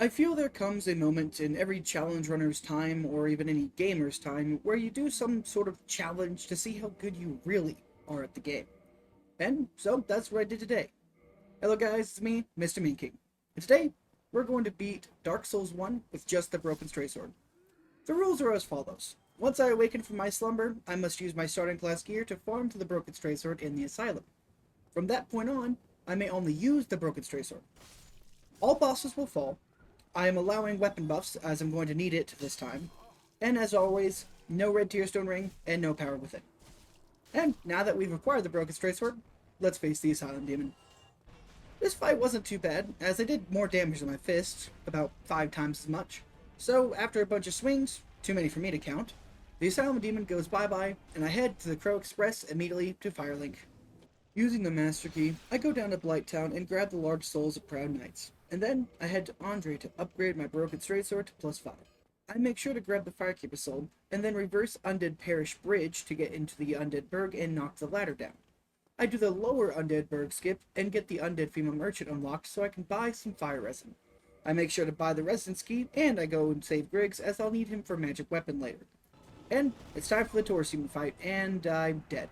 I feel there comes a moment in every challenge runner's time, or even any gamer's time, where you do some sort of challenge to see how good you really are at the game. And so that's what I did today. Hello guys, it's me, Mr. Mean King. And today, we're going to beat Dark Souls 1 with just the Broken Straight Sword. The rules are as follows. Once I awaken from my slumber, I must use my starting class gear to farm to the Broken Straight Sword in the Asylum. From that point on, I may only use the Broken Straight Sword. All bosses will fall. I am allowing weapon buffs, as I'm going to need it this time. And as always, no red Tearstone ring, and no power within. And now that we've acquired the Broken Straight Sword, let's face the Asylum Demon. This fight wasn't too bad, as I did more damage than my fist, about 5 times as much. So after a bunch of swings, too many for me to count, the Asylum Demon goes bye-bye, and I head to the Crow Express immediately to Firelink. Using the Master Key, I go down to Blighttown and grab the large souls of Proud Knights, and then I head to Andre to upgrade my Broken Straight Sword to +5. I make sure to grab the Firekeeper Soul, and then reverse Undead Parish Bridge to get into the Undead Burg and knock the ladder down. I do the lower Undead Burg skip and get the Undead Female Merchant unlocked so I can buy some fire resin. I make sure to buy the Residence Key, and I go and save Griggs as I'll need him for magic weapon later. And it's time for the Taurus Demon fight, and I'm dead.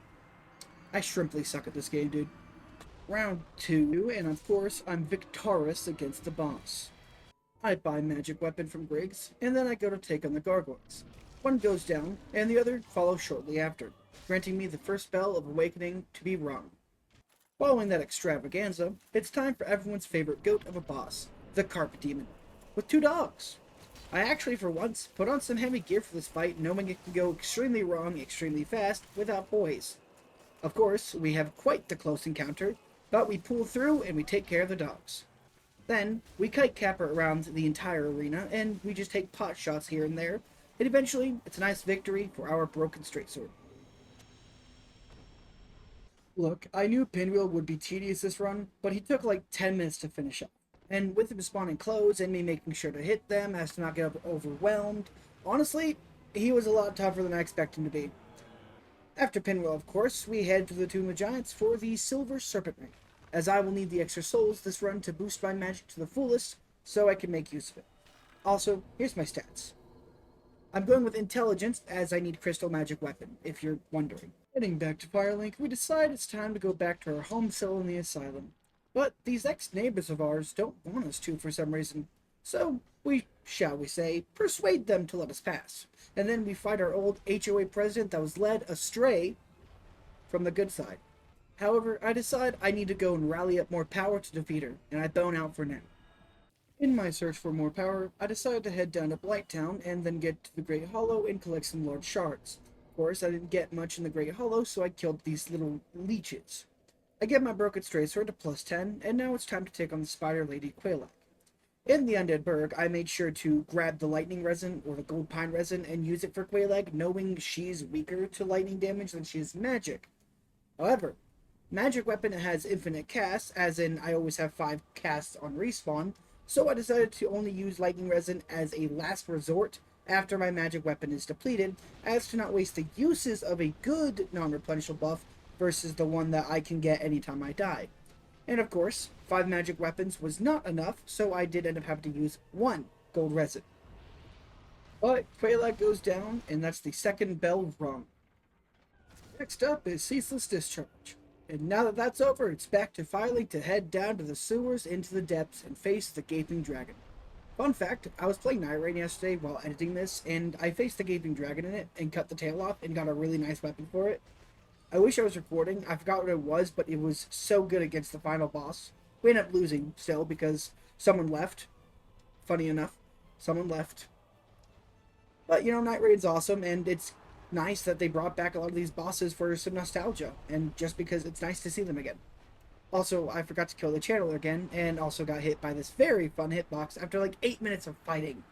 I shrimply suck at this game, dude. Round 2, and of course, I'm victorious against the boss. I buy magic weapon from Griggs, and then I go to take on the gargoyles. One goes down, and the other follows shortly after, granting me the first spell of awakening to be rung. Following that extravaganza, it's time for everyone's favorite goat of a boss, the Carpet Demon, with 2 dogs. I actually, for once, put on some heavy gear for this fight, knowing it can go extremely wrong extremely fast without poise. Of course, we have quite the close encounter, but we pull through and we take care of the dogs. Then, we kite capper around the entire arena, and we just take pot shots here and there, and eventually, it's a nice victory for our Broken Straight Sword. Look, I knew Pinwheel would be tedious this run, but he took like 10 minutes to finish up. And with him spawning clothes and me making sure to hit them as to not get overwhelmed, honestly, he was a lot tougher than I expected him to be. After Pinwheel, of course, we head to the Tomb of Giants for the Silver Serpent Ring, as I will need the extra souls this run to boost my magic to the fullest, so I can make use of it. Also, here's my stats. I'm going with Intelligence, as I need Crystal Magic Weapon, if you're wondering. Heading back to Firelink, we decide it's time to go back to our home cell in the Asylum. But these ex-neighbors of ours don't want us to for some reason, so we, shall we say, persuade them to let us pass. And then we fight our old HOA president that was led astray from the good side. However, I decide I need to go and rally up more power to defeat her, and I bone out for now. In my search for more power, I decide to head down to Blighttown and then get to the Great Hollow and collect some large shards. Of course, I didn't get much in the Great Hollow, so I killed these little leeches. I get my Broken Straight Sword to +10, and now it's time to take on the Spider Lady Quelaag. In the Undead Burg, I made sure to grab the Lightning Resin, or the Gold Pine Resin, and use it for Quelaag, knowing she's weaker to lightning damage than she is magic. However, magic weapon has infinite casts, as in I always have 5 casts on respawn, so I decided to only use Lightning Resin as a last resort after my magic weapon is depleted, as to not waste the uses of a good non-replenishable buff versus the one that I can get anytime I die. And of course, 5 magic weapons was not enough, so I did end up having to use 1 gold resin. But Quelaag goes down, and that's the second bell rung. Next up is Ceaseless Discharge. And now that that's over, it's back to Firelink to head down to the sewers into the depths and face the Gaping Dragon. Fun fact, I was playing Night Rain yesterday while editing this, and I faced the Gaping Dragon in it and cut the tail off and got a really nice weapon for it. I wish I was recording. I forgot what it was, but it was so good against the final boss. We ended up losing still because someone left. Funny enough, someone left. But, you know, Night Raid's awesome, and it's nice that they brought back a lot of these bosses for some nostalgia, and just because it's nice to see them again. Also, I forgot to kill the Channeler again, and also got hit by this very fun hitbox after like 8 minutes of fighting.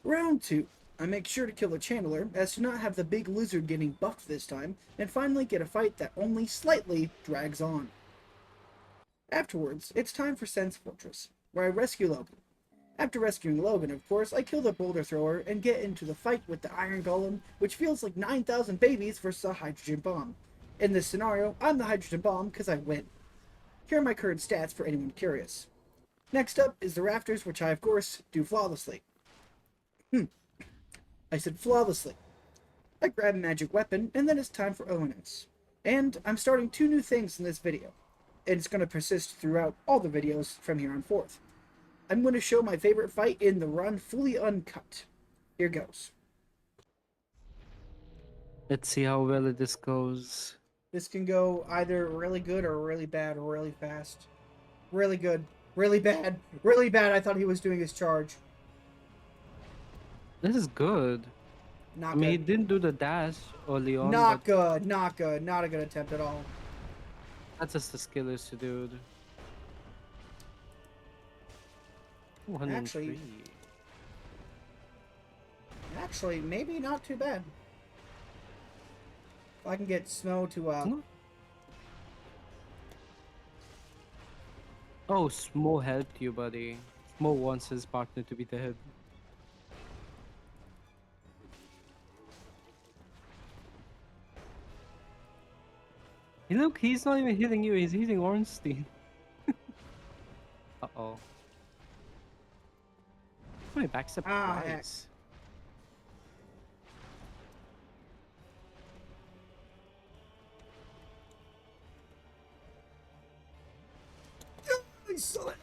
Round 2. I make sure to kill the Channeler, as to not have the big lizard getting buffed this time, and finally get a fight that only slightly drags on. Afterwards, it's time for Sen's Fortress, where I rescue Logan. After rescuing Logan, of course, I kill the boulder thrower and get into the fight with the Iron Golem, which feels like 9,000 babies versus a hydrogen bomb. In this scenario, I'm the hydrogen bomb because I win. Here are my current stats for anyone curious. Next up is the rafters, which I, of course, do flawlessly. I said flawlessly. I grab a magic weapon, and then it's time for ONS. And I'm starting 2 new things in this video, and it's going to persist throughout all the videos from here on forth. I'm going to show my favorite fight in the run fully uncut. Here goes. Let's see how well this goes. This can go either really good or really bad or really fast. Really good. Really bad. Really bad. I thought he was doing his charge. This is good. I Not mean, he good. didn't do the dash early on, but Not good. Not good. Not a good attempt at all. that's just the skill issue, dude. 203. Actually, maybe not too bad. If I can get Snow to, Oh, Smo helped you, buddy. Smo wants his partner to be dead. Hey, look, he's not even hitting you, he's hitting Ornstein. Uh-oh. My back heck. surprise. I saw it.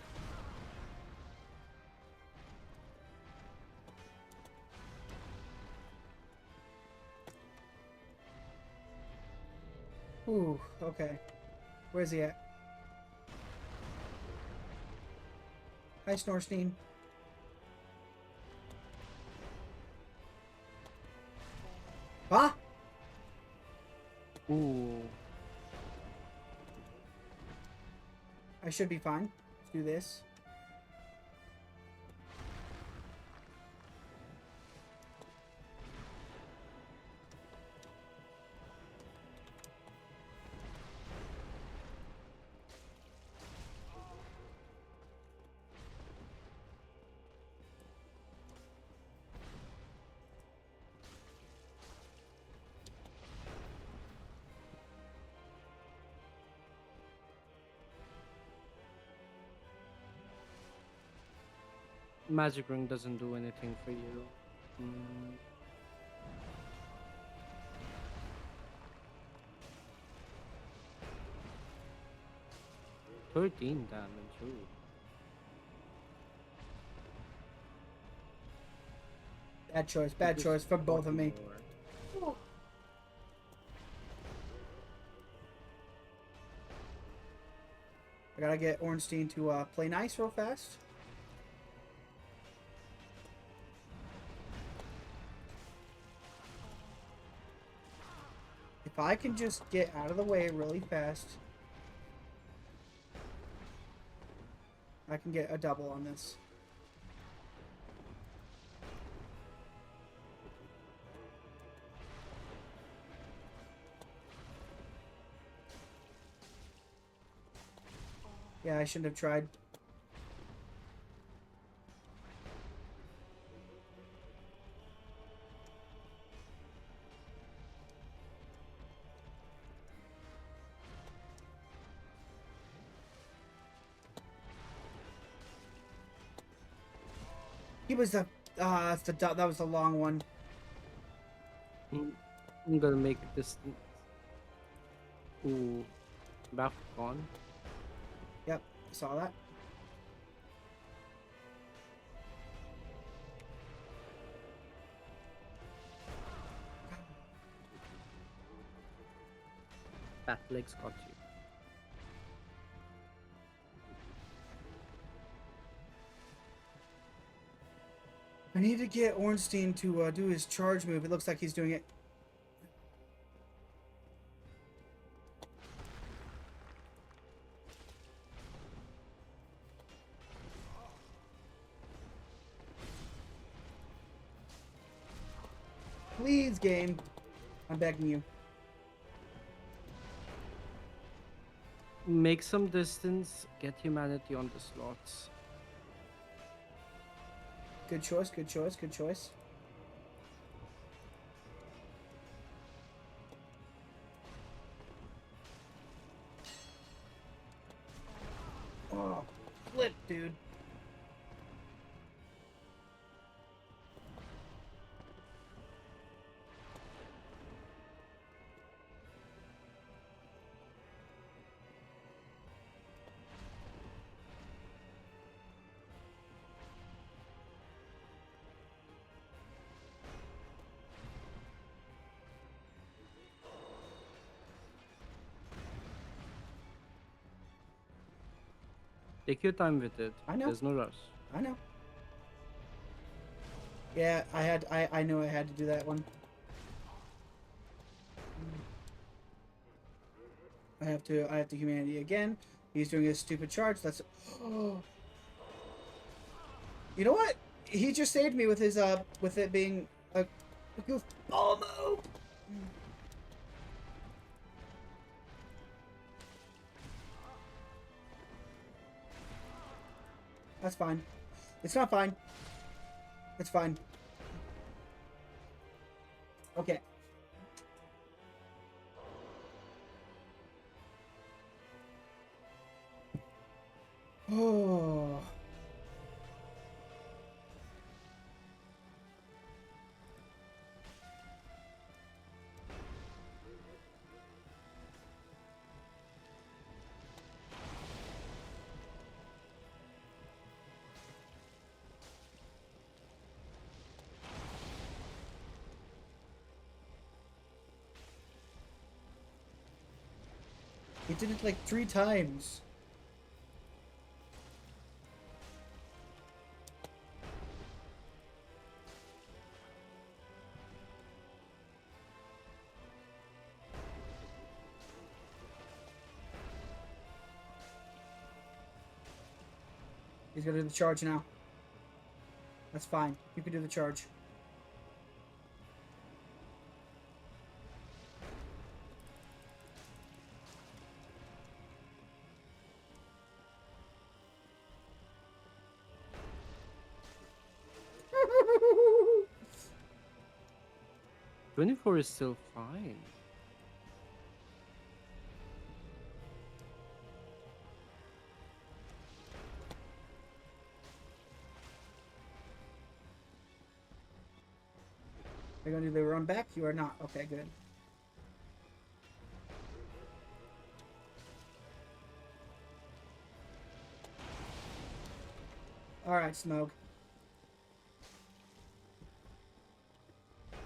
Ooh, okay. Where's he at? Hi, Snorstein. Huh? Ooh. I should be fine. Let's do this. Magic Ring doesn't do anything for you. Mm. $13 damage, ooh. Bad choice. Bad choice for both of me. More. I gotta get Ornstein to play nice real fast. If I can just get out of the way really fast, I can get a double on this. Yeah, I shouldn't have tried. He was the that was the long one. I'm gonna make this. Ooh, back on. Yep, saw that. That legs got you. I need to get Ornstein to do his charge move. It looks like he's doing it. Please, game. I'm begging you. Make some distance. Get humanity on the slots. Good choice, good choice, good choice. Oh, flip, dude. Take your time with it. I know. There's no rush. I know. Yeah, I know I had to do that one. I have to humanity again. He's doing his stupid charge. That's You know what? He just saved me with his with it being a goofball move. That's fine. It's not fine. It's fine. Okay. Oh. He did it like 3 times. He's gonna do the charge now. That's fine. You can do the charge. Oh 24 is still fine. Are you gonna do the run back? You are not. Okay, good. Alright, Smoke.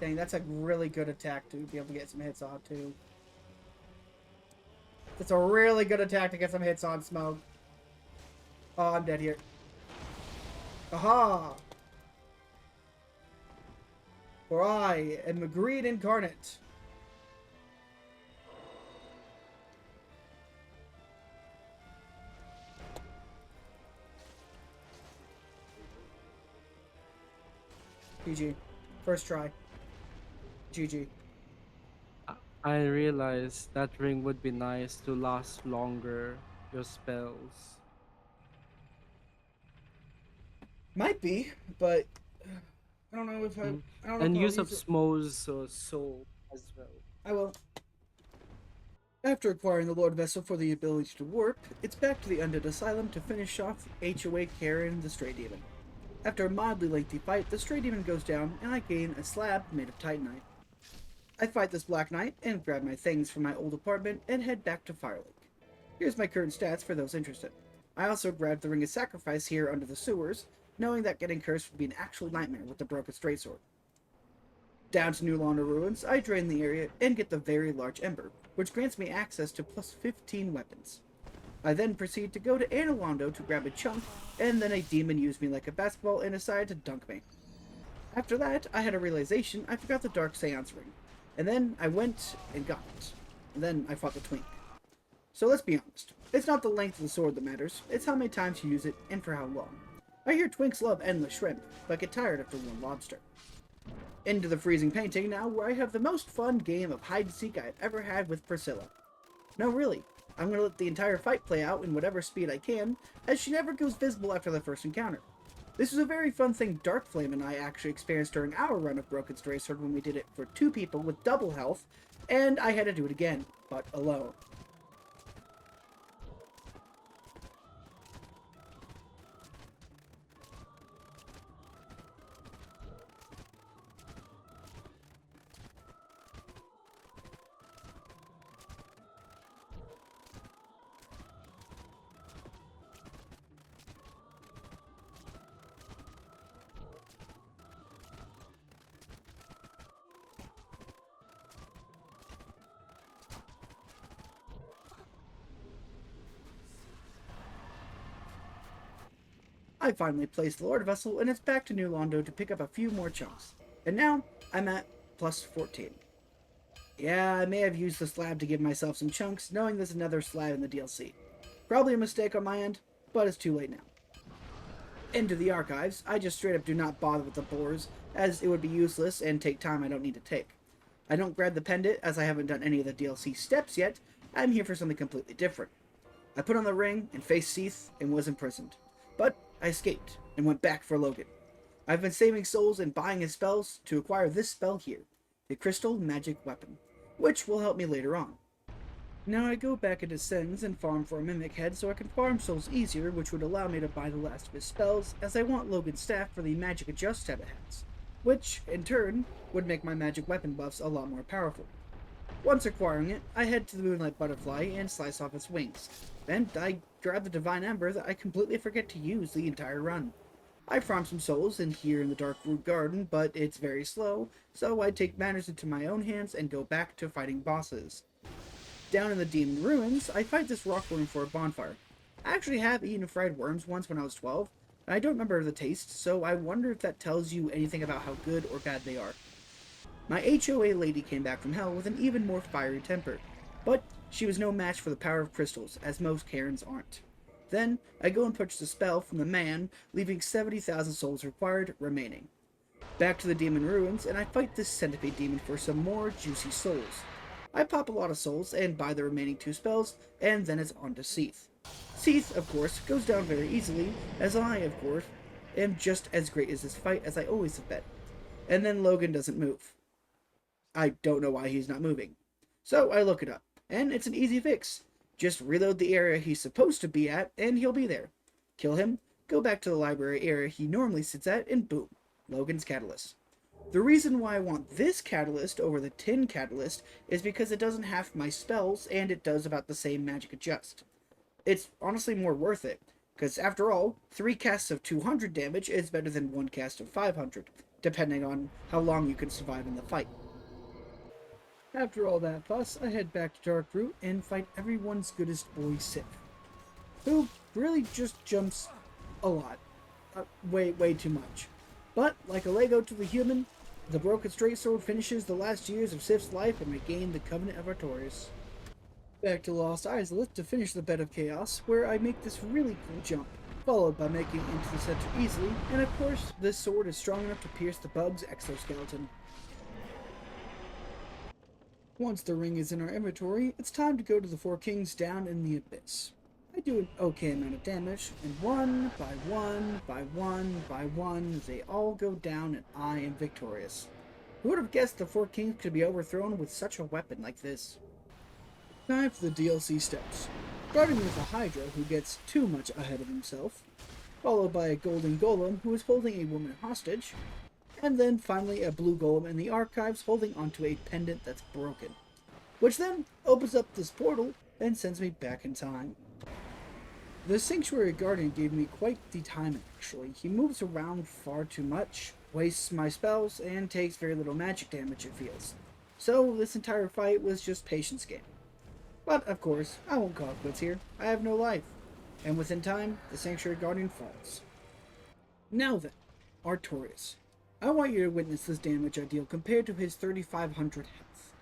Dang, that's a really good attack to be able to get some hits on, too. That's a really good attack to get some hits on, Smoke. Oh, I'm dead here. Aha! For I am a greed incarnate. GG. First try. GG. I realized that ring would be nice to last longer. Your spells. Might be, but I don't know if I Mhm. don't know if And I'll use of use it. Smo's soul as well. I will. After acquiring the Lord Vessel for the ability to warp, it's back to the Undead Asylum to finish off HOA Karen the Stray Demon. After a mildly lengthy fight, the Stray Demon goes down and I gain a slab made of Titanite. I fight this Black Knight and grab my things from my old apartment and head back to Firelake. Here's my current stats for those interested. I also grabbed the Ring of Sacrifice here under the sewers, knowing that getting cursed would be an actual nightmare with the broken straight sword. Down to New Launder Ruins, I drain the area and get the very large Ember, which grants me access to plus 15 weapons. I then proceed to go to Analondo to grab a chunk, and then a demon used me like a basketball and decided to dunk me. After that, I had a realization I forgot the Dark Seance ring, and then I went and got it. And then I fought the Twink. So let's be honest, it's not the length of the sword that matters, it's how many times you use it and for how long. I hear Twinks love endless shrimp, but get tired after one lobster. Into the freezing painting now, where I have the most fun game of hide-and-seek I've ever had with Priscilla. No, really, I'm going to let the entire fight play out in whatever speed I can, as she never goes visible after the first encounter. This is a very fun thing Darkflame and I actually experienced during our run of Broken Stray Sword when we did it for 2 people with double health, and I had to do it again, but alone. I finally placed the Lord Vessel, and it's back to New Londo to pick up a few more chunks. And now, I'm at plus 14. Yeah, I may have used the slab to give myself some chunks, knowing there's another slab in the DLC. Probably a mistake on my end, but it's too late now. Into the archives, I just straight up do not bother with the boars, as it would be useless and take time I don't need to take. I don't grab the pendant, as I haven't done any of the DLC steps yet. I'm here for something completely different. I put on the ring and faced Seath and was imprisoned. But I escaped and went back for Logan. I've been saving souls and buying his spells to acquire this spell here, the Crystal Magic Weapon, which will help me later on. Now I go back into Sens and farm for a Mimic Head so I can farm souls easier, which would allow me to buy the last of his spells, as I want Logan's staff for the Magic Adjust set it has, which, in turn, would make my magic weapon buffs a lot more powerful. Once acquiring it, I head to the Moonlight Butterfly and slice off its wings. Then I grab the Divine Ember that I completely forget to use the entire run. I farm some souls in here in the Dark Root Garden, but it's very slow, so I take matters into my own hands and go back to fighting bosses. Down in the Demon Ruins, I fight this rock worm for a bonfire. I actually have eaten fried worms once when I was 12, and I don't remember the taste, so I wonder if that tells you anything about how good or bad they are. My HOA lady came back from hell with an even more fiery temper, but she was no match for the power of crystals, as most Karens aren't. Then, I go and purchase a spell from the man, leaving 70,000 souls required remaining. Back to the Demon Ruins, and I fight this Centipede Demon for some more juicy souls. I pop a lot of souls and buy the remaining 2 spells, and then it's on to Seath. Seath, of course, goes down very easily, as I, of course, am just as great as this fight as I always have been. And then Logan doesn't move. I don't know why he's not moving. So I look it up, and it's an easy fix. Just reload the area he's supposed to be at, and he'll be there. Kill him, go back to the library area he normally sits at, and boom, Logan's Catalyst. The reason why I want this Catalyst over the Tin Catalyst is because it doesn't have my spells, and it does about the same magic adjust. It's honestly more worth it, because after all, 3 casts of 200 damage is better than 1 cast of 500, depending on how long you can survive in the fight. After all that fuss, I head back to Darkroot and fight everyone's goodest boy Sif, who really just jumps a lot. Way too much. But, like a Lego to the human, the Broken Straight Sword finishes the last years of Sif's life and regained the Covenant of Artorias. Back to Lost Izalith to finish the Bed of Chaos, where I make this really cool jump, followed by making it into the center easily, and of course, this sword is strong enough to pierce the bug's exoskeleton. Once the ring is in our inventory, it's time to go to the 4 kings down in the abyss. I do an okay amount of damage, and one by one, they all go down and I am victorious. Who would have guessed the 4 kings could be overthrown with such a weapon like this? Time for the DLC steps. Starting with a Hydra who gets too much ahead of himself, followed by a golden golem who is holding a woman hostage, and then finally a blue golem in the archives holding onto a pendant that's broken, which then opens up this portal and sends me back in time. The Sanctuary Guardian gave me quite the time actually. He moves around far too much, wastes my spells, and takes very little magic damage it feels. So this entire fight was just patience game. But of course, I won't call it quits here. I have no life. And within time, the Sanctuary Guardian falls. Now then, Artorias. I want you to witness this damage I deal compared to his 3,500 health.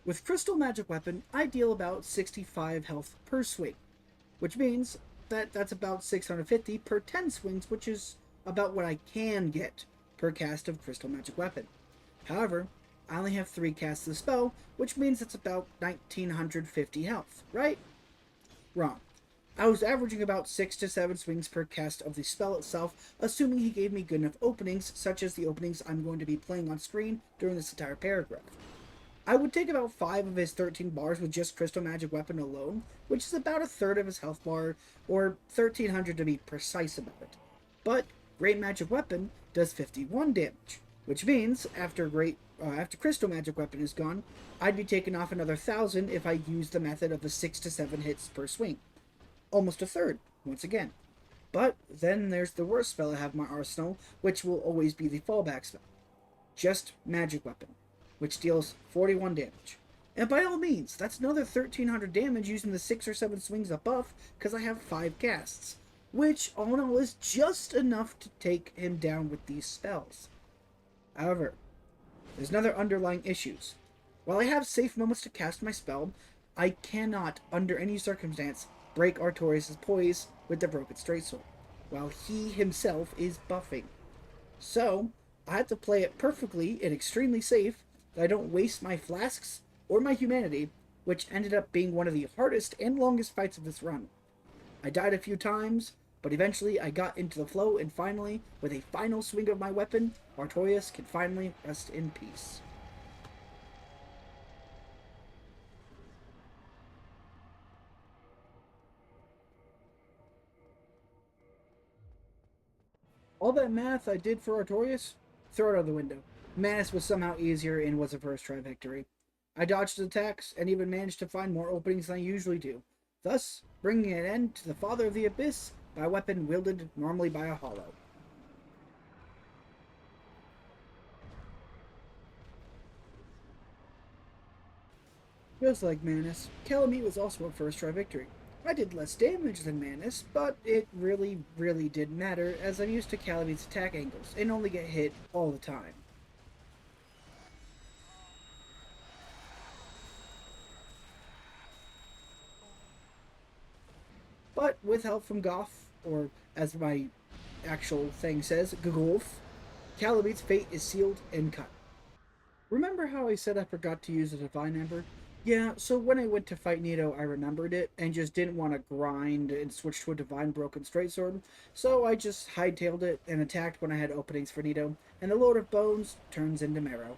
With Crystal Magic Weapon, I deal about 65 health per swing, which means that's about 650 per 10 swings, which is about what I can get per cast of Crystal Magic Weapon. However, I only have 3 casts of the spell, which means it's about 1,950 health, right? Wrong. I was averaging about 6 to 7 swings per cast of the spell itself, assuming he gave me good enough openings, such as the openings I'm going to be playing on screen during this entire paragraph. I would take about 5 of his 13 bars with just Crystal Magic Weapon alone, which is about a third of his health bar, or 1,300 to be precise about it. But Great Magic Weapon does 51 damage, which means after Crystal Magic Weapon is gone, I'd be taking off another 1,000 if I use the method of the 6 to 7 hits per swing. Almost a third, once again. But then there's the worst spell I have in my arsenal, which will always be the fallback spell. Just Magic Weapon, which deals 41 damage. And by all means, that's another 1,300 damage using the 6 or 7 swings of buff, because I have 5 casts. which all in all is just enough to take him down with these spells. However, there's another underlying issues. While I have safe moments to cast my spell, I cannot, under any circumstance, break Artorias' poise with the Broken Straight Sword, while he himself is buffing. So, I have to play it perfectly and extremely safe that I don't waste my flasks or my humanity, which ended up being one of the hardest and longest fights of this run. I died a few times, but eventually I got into the flow, and finally, with a final swing of my weapon, Artorias can finally rest in peace. All that math I did for Artorias, throw it out the window. Manus was somehow easier and was a first try victory. I dodged his attacks and even managed to find more openings than I usually do, thus bringing an end to the Father of the Abyss by a weapon wielded normally by a hollow. Just like Manus, Calamite was also a first try victory. I did less damage than Manus, but it really didn't matter as I'm used to Calamite's attack angles and only get hit all the time. But with help from Goth, or as my actual thing says, Gagolf, Calamite's fate is sealed and cut. Remember how I said I forgot to use a Divine Ember? Yeah, so when I went to fight Nito, I remembered it and just didn't want to grind and switch to a Divine Broken Straight Sword, so I just hightailed it and attacked when I had openings for Nito, and the Lord of Bones turns into marrow.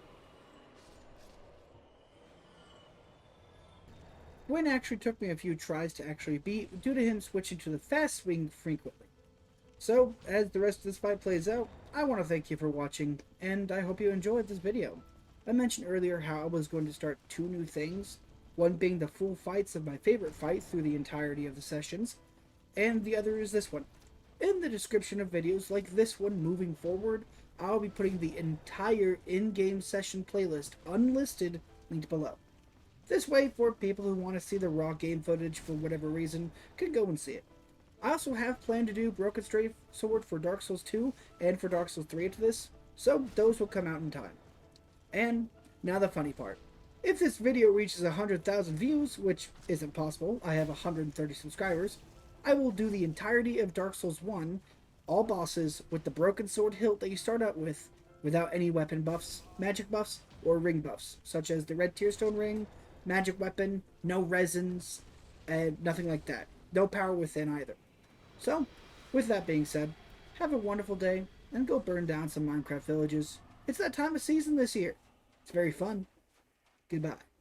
Gwyn actually took me a few tries to actually beat due to him switching to the fast swing frequently. So, as the rest of this fight plays out, I want to thank you for watching, and I hope you enjoyed this video. I mentioned earlier how I was going to start two new things, one being the full fights of my favorite fight through the entirety of the sessions, and the other is this one. In the description of videos like this one moving forward, I'll be putting the entire in-game session playlist unlisted linked below. This way, for people who want to see the raw game footage for whatever reason, can go and see it. I also have planned to do Broken Straight Sword for Dark Souls 2 and for Dark Souls 3 after this, so those will come out in time. And now the funny part. If this video reaches 100,000 views, which isn't possible, I have 130 subscribers, I will do the entirety of Dark Souls 1, all bosses, with the broken sword hilt that you start out with, without any weapon buffs, magic buffs, or ring buffs, such as the red tearstone ring, magic weapon, no resins, and nothing like that. No power within either. So, with that being said, have a wonderful day, and go burn down some Minecraft villages. It's that time of season this year. It's very fun. Goodbye.